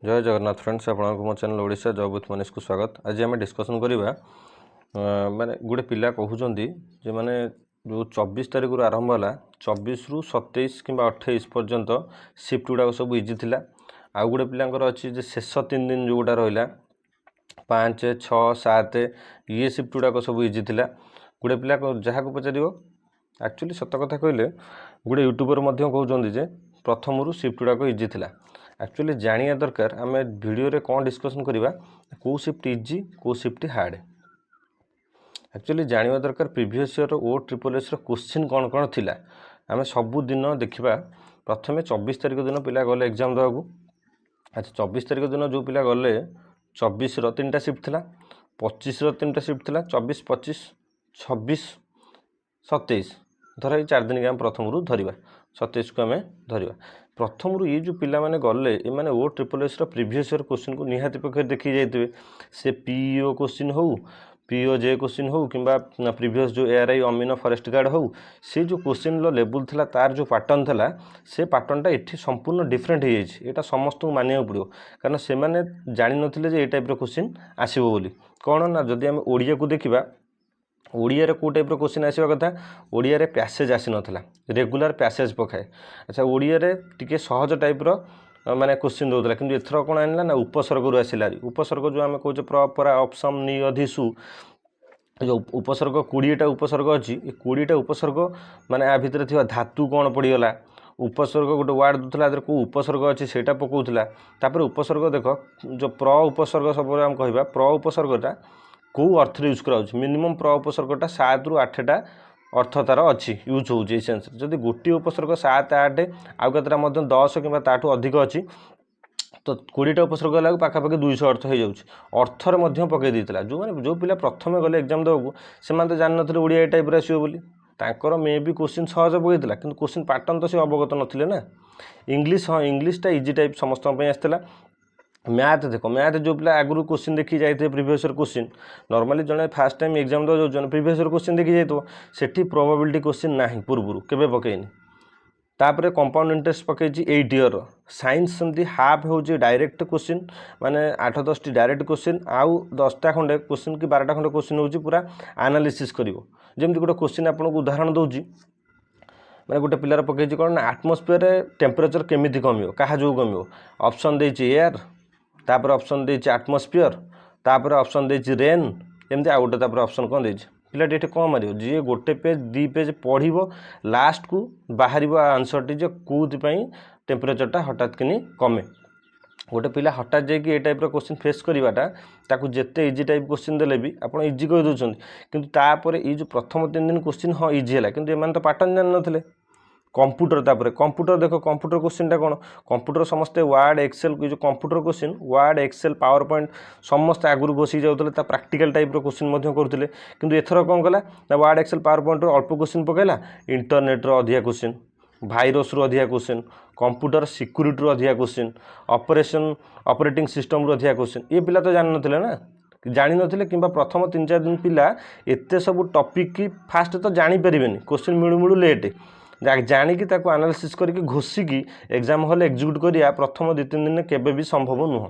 जय जगन्नाथ फ्रेंड्स आपको मो channel Odisha job with Manish को स्वागत। आज आम डिस्कसन करवा माने गोटे पिला कहते जे माने जो 24 तारीख रु आरंभ है 24 रु 27 कि 28 पर्यंत शिफ्ट गुड़ाक सब इजी थिला। आउ गोटे पिलांकर अच्छी जे शेष 3 दिन जो गुटा रहा 5, 6, 7 ये शिफ्ट गुड़ाक सब इजी थिला। गोटे पिला जहाँ को पचार एक्चुअली सत कथा कहले गोटे यूट्यूबर कहते जे प्रथम रु शिफ्ट गुड़ाक इजी थिला। एक्चुअली जानिया दरकार आम वीडियो रे कौन डिस्कसन करवा कौ शिफ्ट इजी कौ शिफ्ट हार्ड। एक्चुअली जानिया दरकार प्रीवियस ईयर ओ ट्रिपल एस क्वेश्चन कौन कौन थिला आम सबुदिन देखा। प्रथम 24 तारीख दिन पिला गले एग्जाम देवाक। अच्छा 24 तारीख दिन जो पिला गले 24 3टा शिफ्ट थिला, 25 3टा शिफ्ट थिला, 24, 25, 26, 27 धर ये 4 दिन के आम प्रथम रू धरिबा 27 को आम धरिबा। प्रथम रू ये जो पिला माने गले ये माने ओ triple S previous year question को निहाती पक्षे देखी जाइए। से पीओ क्वेश्चन हो, पीओ जे क्वेश्चन हो कि प्रीवियस जो एआरआई अमीन फॉरेस्ट गार्ड हो, से जो क्वेश्चन लेवल थिला तार जो पैटर्न थिला से पैटर्नटा एठी संपूर्ण डिफरेंट हो जाए। एटा समस्त को मानिया पड़ो कारण से माने जानि नथिले जे ए टाइप रो क्वेश्चन आसीबो बोली। कौन ना जदि आम ओडिया को देखिबा ओडिया कौ टाइप क्वेश्चन आसवा कथा ओडिया रे पैसेज आसी नथिला, रेगुलर पैसेज पकाए। अच्छा ओडिया रे टिके सहज टाइप रो माने क्वेश्चन दउतला किंतु एथरो कोन आनला ना उपसर्ग रु आसिला। उपसर्ग जो आम कहूँ प्रपरा ऑप्शन नि अधिसु जो उपसर्ग 20टा उपसर्ग अच्छी 20टा उपसर्ग माने आ भितर थिबा धातु कौन पड़ीगला। उपसर्ग गोटे वार्ड दूसरा कौ उपसर्ग अच्छी से पकाउला। तापर उपसर्ग देख जो प्र उपसर्ग सब आम कहवा प्र उपसर्गटा कौ अर्थ यूज कराऊँ मिनिमम प्र उपसर्गटा 7 रु 8टा अर्थ तार अच्छी यूज हो सेन्स। जदि गोटे उपसर्ग 7, 8 आउ केतटा 10 कि ताठू अधिक अच्छी तो 20टा उपसर्ग लगे पाखापाखि 200 अर्थ हो जाऊँ। अर्थर पकई देता जो मैंने जो पिला प्रथम गले एग्जाम देवाक से तो जान ना ओडिया टाइप आसो बोली। तांकर मे भी क्वेश्चन सहज पकईला कि क्वेश्चन पैटर्न तो सी अवगत नथिले ना। इंग्लिश हाँ इंग्लिशटा इजी टाइप समस्त आसला। मैथ देख मैथ जो पिला आगु क्वेश्चन देखी जाते प्रीवियस ईयर क्वेश्चन नॉर्मली जड़े फास्ट टाइम एग्जाम दो जो प्रीवियस ईयर क्वेश्चन देखी जाइए सेठी प्रोबेबिलिटी क्वेश्चन ना पूर्व केबे पकईनी। तापर कंपाउंड इंटरेस्ट पकई 8 ईयर साइंस सेमती हाफ हो डायरेक्ट क्वेश्चन माने 8-10 डायरेक्ट क्वेश्चन आउ 10टा खंडे क्वेश्चन कि 12टा खंडे क्वेश्चन हो पूरा एनालिसिस करिवो। जेमती गोटे क्वेश्चन आपको उदाहरण दूची मैंने गोटे पिलार पकई कौन ना आटमोस्फियर टेम्परेचर केमिति कमियो क्या जो कमियो ऑप्शन देछि एयर तापर ऑप्शन देछि आटमोस्फियर तापर ऑप्शन देछि रेन एमती आ गोटे तापर ऑप्शन कौन देछि पिलाटी ये कौन मार जी गोटे पेज 2 पेज पढ़ो लास्ट को बाहर आंसर टी जो कौपाई टेम्परेचरटा हठात कि कमे। गोटे पिला हठात जाकि ए टाइप क्वेश्चन फेस करवाटा ताकू जिते इजी टाइप क्वेश्चन देले भी आप इजी कही दौरान किंतु तापर ये जो प्रथम 3 दिन क्वेश्चन हाँ इजी है किंतु एम तो पैटर्न जान नथिले। कंप्यूटर तापर कंप्यूटर देख कंप्यूटर क्वेश्चन कौन कंप्यूटर समस्ते वार्ड एक्सेल जो computer question word excel PowerPoint समस्त आगुरी बसी जाते प्रैक्टिकल टाइप क्वेश्चन करते किंतु एथर कौन कला ना वार्ड एक्सेल पावर पॉइंट अल्प क्वेश्चन पकड़ा इंटरनेट अधिका क्वेश्चन भाइरस रु अधिका क्वेश्चन कंप्यूटर सिक्यूरीटी रु अधिका क्वेश्चन ऑपरेटिंग सिस्टम रु अधिका क्वेश्चन ये पिला तो जान नथिले ना जानी नथिले किंबा प्रथम 3-4 दिन पिला एते सब टॉपिक की फास्ट तो जानी परिबेनी क्वेश्चन मिलू मिलू लेट जानिकी ताको एनालिसिस करके घोषिकी एग्जाम हॉल एग्जीक्यूट करिया प्रथम 2-3 दिन केबे भी संभव नुह।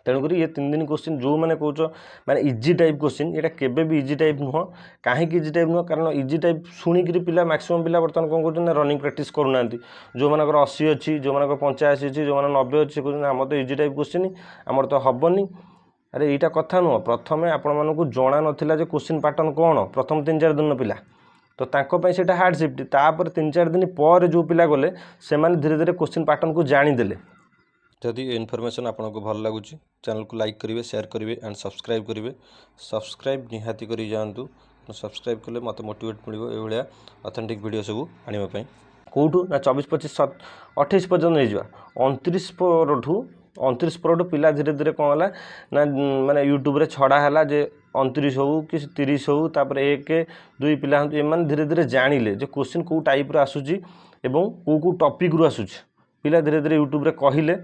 तेणुक ये 3 दिन क्वेश्चन जो मैंने कौच माने इजी टाइप क्वेश्चन ये केबे भी इजी टाइप नुह। कहीं इजी टाइप नुह कारण इजी टाइप शुणिकी पिला मैक्सिमम पिला बर्तमान कौन कर रनिंग प्रैक्टिस करूना जो मानकर 80 अच्छी जो मानकर 85 अच्छी जो मैंने 90 अच्छी कहते आम तो इजी टाइप क्वेश्चन आमर तो हेनी। अरे यहाँ कथा नुह प्रथम आपण को जना नाला जो क्वेश्चन पैटर्न कौन प्रथम 3-4 दिन पिला तो तांको से हार्ड शिफ्ट तापर 3-4 दिन पर जो पिला गले से धीरे धीरे क्वेश्चन पैटर्न को जानीदे। जदि इनफॉरमेशन आपको भल लगुच चैनल को लाइक करेंगे शेयर करेंगे एंड सब्सक्राइब करेंगे। सब्सक्राइब निहाती करी जातु सब्सक्राइब कले मत मोटिवेट मिलो ये ऑथेंटिक वीडियो सब आने कौटू ना 24-25 28 पर्यटन नहीं जा 29 पर पिला धीरे धीरे कौन है ना माने यूट्यूब रे छड़ा है जे 29 हो कि 30 हो तापर 1-2 पिला एम धीरे धीरे जानिले जो क्वेश्चन कौ टाइप आसूची एवं कौ टॉपिक रु आसूची पिला धीरे धीरे यूट्यूब रे कहिले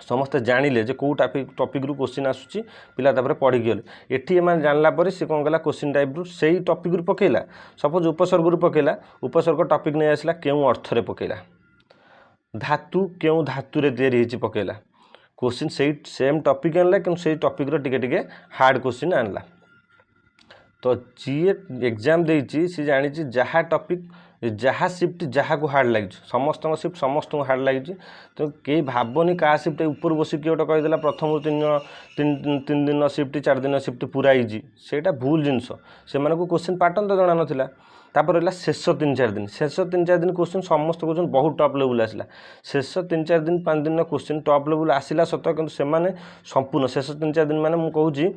समस्ते जानिले जे कौ टॉपिक रु क्वेश्चन आसूची पिला तापर पढ़ी गले एठी एम जानला पर से कौन कला क्वेश्चन टाइप रु सेही टॉपिक रु पकेला सपोज उपसर्ग रु पकेला उपसर्ग टॉपिक नहीं आसला केउ अर्थ रे पकेला धातु केउ धातु रे तैयारी पकेला क्वेश्चन से सेम टॉपिक आनला कि से टॉपिक रो टिके टिके हार्ड क्वेश्चन आनला। तो जी एग्जाम देछि सी जानी जहाँ टॉपिक जहाँ शिफ्ट जहाँ को हार्ड लगी समस्त शिफ्ट समस्त हार्ड लगी। तो कई भावनी क्या शिफ्ट ऊपर बस किए गोटे कहीदेला प्रथम तीन दिन शिफ्ट 4 दिन शिफ्ट पूरा इजी सेटा भूल जिनस से क्वेश्चन पैटर्न तो जना नाला। तापर रहा शेष 3-4 दिन शेष 3-4 दिन क्वेश्चन समस्त क्वेश्चन बहुत टॉप लेवल आसला। शेष 3-4 दिन 5 दिन क्वेश्चन टॉप लेवल आसला सत कि संपूर्ण शेष 3-4 दिन मैंने मुझे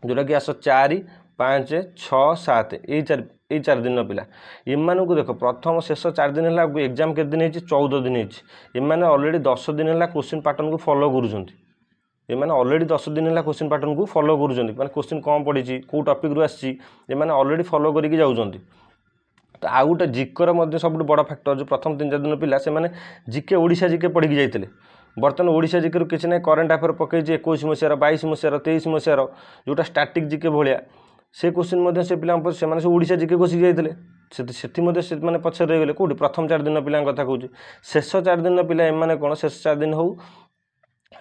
जोटा कि आस 4, 5, 6, 7 यही चार दिन पिला एमानू देख प्रथम शेष 4 दिन है एग्जाम के दिन 14 दिन होने ऑलरेडी 10 दिन है क्वेश्चन पैटर्न को फॉलो करें ऑलरेडी 10 दिन है क्वेश्चन पैटर्न को फॉलो करें क्वेश्चन कौन पड़ी कौ टॉपिक रू आसी ऑलरेडी फॉलो करके जाऊँच। तो आउ गोटे जिकर सब बड़ फैक्टर जो प्रथम 3-4 दिन पिला से जिके ओडिशा जिके पढ़ी जाते बर्तमान ओडिशा जिके किसी ना करेन्ट अफेयर पकई 21 मसीहार 22 मसीहार 23 मसीहार जोटा स्टाटिक जिके भाया से क्वेश्चन से पिला से ओडिशा जिके घोषिक जाते से पछर रहीगले कौटी प्रथम 4 दिन पिला कथा कहूँ शेष 4 दिन पिला एम कौन शेष 4 दिन हो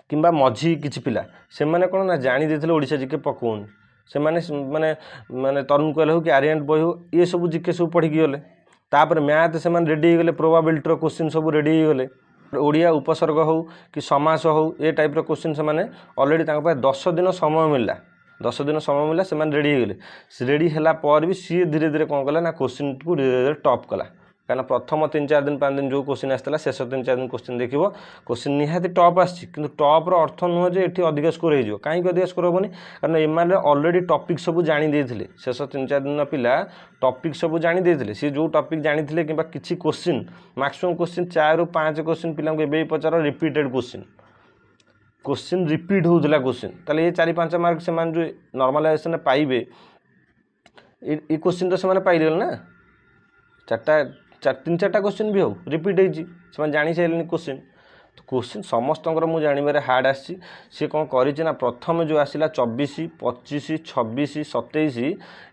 कि मझी किसी पिला से कौन ना जानी ओडिशा जिके पकाउनी से माने तरुण कोयल हो कि आर्यन बॉय हो ये सब जिके सब पढ़ी गले। तापर मैथ से रेडी होगले प्रोबाबिलिटी क्वेश्चन सब रेडी होगले। ओडिया उपसर्ग हो कि समास हो ये टाइप क्वेश्चन से ऑलरेडी 10 दिन समय मिलला 10 दिन समय मिलला से रेडी होगले। रेडी है पर भी सी धीरे धीरे कौन कला ना क्वेश्चन को धीरे धीरे टॉप कला कहीं प्रथम 3-4 दिन 5 दिन जो क्वेश्चन आसाला शेष 3-4 दिन क्वेश्चन देखो क्वेश्चन निहाती टॉप आसी कि टॉप अर्थ नुह जे ये अधिक स्कोर हो कहीं अधिक स्कोर हेनी कारण एम ऑलरेडी टॉपिक सब जानी शेष 3-4 दिन पिला टॉपिक सब जानी सी जो टॉपिक जानी कि किसी क्वेश्चन मैक्सिमम क्वेश्चन 4 ରୁ 5 क्वेश्चन पिला ए पचार रिपीटेड क्वेश्चन रिपीट होता क्वेश्चन ताले ये 4-5 मार्क से जो नॉर्मलाइजेशन पाइबे ये क्वेश्चन तो से पाइले ना 3-4टा क्वेश्चन भी हो रिपीट हो जानी सारे क्वेश्चन। तो क्वेश्चन समस्त मुझे जानवर हार्ड आसी सी कौन करना प्रथम जो आसला 24, 25, 26, 27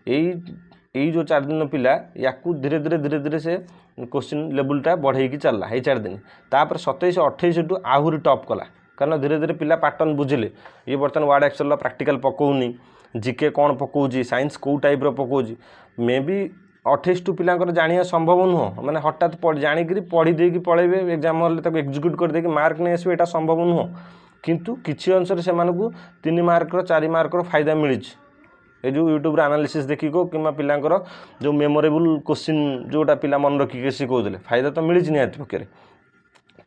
यही जो 4 दिन पिला या धीरे धीरे से क्वेश्चन लेवलटा बढ़ेगी चलला ये 4 दिन तापर 27, 28 टू आहरी टॉप कला कारण धीरे धीरे पिला पैटर्न बुझिले ये बर्तमान वार्ड एक्सेल प्रैक्टिकल पकाउनी जिके कौन पकाउजी साइंस कौ टाइप पकाउजी मे बी 28 टू पिला जाना संभव नुह मैंने हठात जाणिक पढ़ी देकी पलैबे एग्जाम हॉल एक्जिक्यूट कर देकी मार्क नहीं आसवे यहाँ संभव नुह किंतु किसी अंश से 3 मार्क 4 मार्क फायदा मिली ये जो यूट्यूब एनालिसिस देखिक कि पिलांकर जो मेमोरेबल क्वेश्चन जोटा पिला मन रखिक शिखौले फायदा तो मिली निहाती पक्षे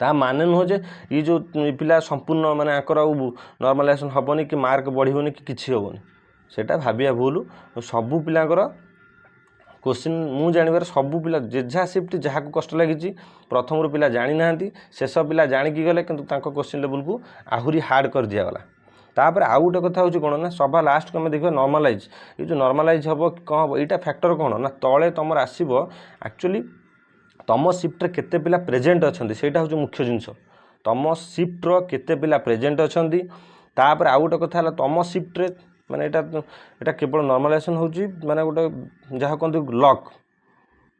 ता माने नुह जे ये जो पिला संपूर्ण माने आकर नॉर्मलाइजेशन हेनी कि मार्क बढ़ोनी कि किसी हेनी सेटा भाविया भूल सबू पिलांकर क्वेश्चन मु जानवर सबू पिला जेझा शिफ्ट जहाँ को कष्ट लगी प्रथम पिला जानी ना शेष पिला जाणिकी गले कि क्वेश्चन लेवल को आहरी हार्ड कर दिगला। तापर आउ गोटे कथा हूँ कौन ना सभा लास्ट को देखिए नॉर्मलाइज ये जो नॉर्मलाइज हम कौन हम यहाँ फैक्टर कौन ना तले तुम आसब एक्चुअली तुम शिफ्ट केते पिला प्रेजेंट अच्छा से हूँ मुख्य जिनस तुम शिफ्ट्र केते पिला प्रेजेंट अच्छा। तापर आउ गोटे कथा तुम शिफ्ट्रे माने एटा केवल नॉर्मलाइजेशन होची माने गोटे जहाँ कहते लक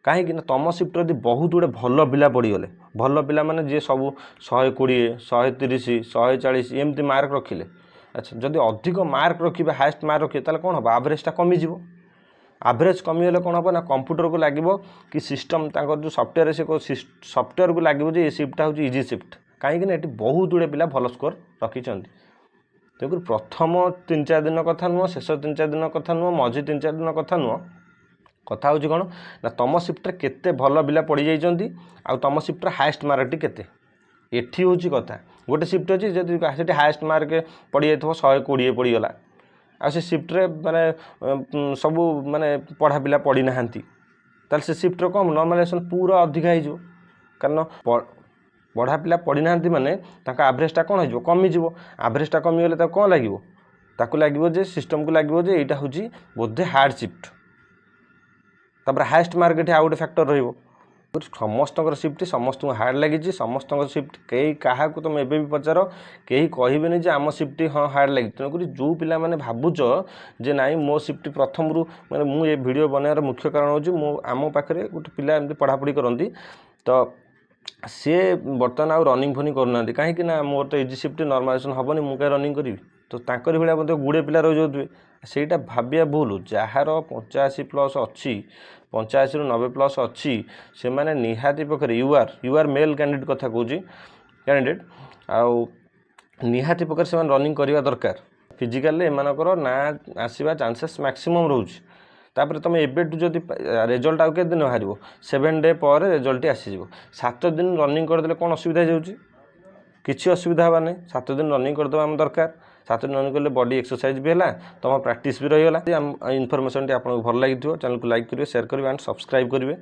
कहीं तुम शिफ्ट यदि बहुत गुड़े भल पिला पड़गले भल पिला माने जी सब 120, 130, 140 एमती मार्क रखिले अच्छा जदि अधिक मार्क रखिए हाएस्ट मार्क रखिए ताले कौन हम एवरेजटा कमिज एवरेज कमिगले कौन हम ना कंप्यूटर को लगे कि सिस्टम जो सफ्टवेयर से सफ्टवेयर को लगे ये शिफ्टा हूँ इजी शिफ्ट कहीं ये बहुत गुड़े पिला भल स्कोर रखिंट तेणुक प्रथम 3-4 दिन कथा नुह शेष 3-4 दिन कथा नुह मझी 3-4 दिन कथा नुह कथा हूँ कौन ना तुम शिफ्ट केते भल पिला पड़ जाइंट आ तुम शिफ्ट हाएस्ट मार्कटी केते एठी हूँ कथा गोटे शिफ्ट अच्छी जब से हाएस्ट मार्क पड़ जाइए 120 पड़गला आ से शिफ्ट्रे माने सबू माने पढ़ा पिला पड़ी ना ताले से शिफ्ट्रे कम नॉर्मलाइजेशन पूरा अधिका हो कारण पढ़ा पिला पड़ी ना माने एवरेजटा कौन हो कमिज एवरेजटा कमिगले कौन लगे जे सिस्टम को लगे यहाँ हूँ बोधे हार्ड शिफ्ट तापर हाएस्ट मार्क ये आउ गोटे फैक्टर रही समस्त शिफ्ट समस्त हार्ड लगी समस्त शिफ्ट कई क्या तुम एवं पचार कहीं कहे आम शिफ्ट हाँ हार्ड लगी तेणुक जो पिला माने भावुच जे नाई मो शिफ्ट प्रथम रू मैंने मुझे वीडियो बनार मुख्य कारण हूँ आम पाखे गोटे पिला एमती पढ़ापढ़ी करती तो सी बर्तमान आउ रनिंग फनिंग करना कहीं मोर तो इजी शिफ्ट नॉर्मलाइजेशन हेनी मुझे रनिंग करी तो तांकर भाया मतलब गुड़े पिला रही जाऊे ସେଇଟା ଭାବିବା ଭୁଲ ଯାହାର 85+ ଅଛି 85ରୁ 90+ ଅଛି ସେମାନେ ନିହାତି ପକ୍ଷରେ ୟୁ ଆର୍ ମେଲ୍ କ୍ୟାଣ୍ଡିଡେଟ୍ କଥା କହୁଛି କ୍ୟାଣ୍ଡିଡେଟ୍ ଆଉ ନିହାତି ପକ୍ଷରେ ସେମାନେ ରନିଂ କରିବା ଦରକାର ଫିଜିକାଲି ଏମାନଙ୍କର ନା ଆସିବା ଚାନ୍ସେସ୍ ମ୍ୟାକ୍ସିମମ୍ ରହୁଛି ତାପରେ ତୁମେ ଏବେଠୁ ଯଦି ରେଜଲ୍ଟ ଆଉ କେତେ ଦିନ ବାହାରିବ 7 ଡେ ପରେ ରେଜଲ୍ଟଟି ଆସିଯିବ 7 ଦିନ ରନିଂ କରିଦେଲେ କ'ଣ ଅସୁବିଧା ହେଇଯାଉଛି କିଛି ଅସୁବିଧା ହେବା ନାହିଁ 7 ଦିନ ରନିଂ କରିଦେବା ଆମ ଦରକାର 7 ଦିନ ରନିଂ କଲେ ବଡି एक्सरसाइज भी है तुम प्रैक्टिस भी रहीगला इनफर्मेशन आपको भल लगी चैनल को लाइक करेंगे शेयर करेंगे एंड सब्सक्राइब करेंगे।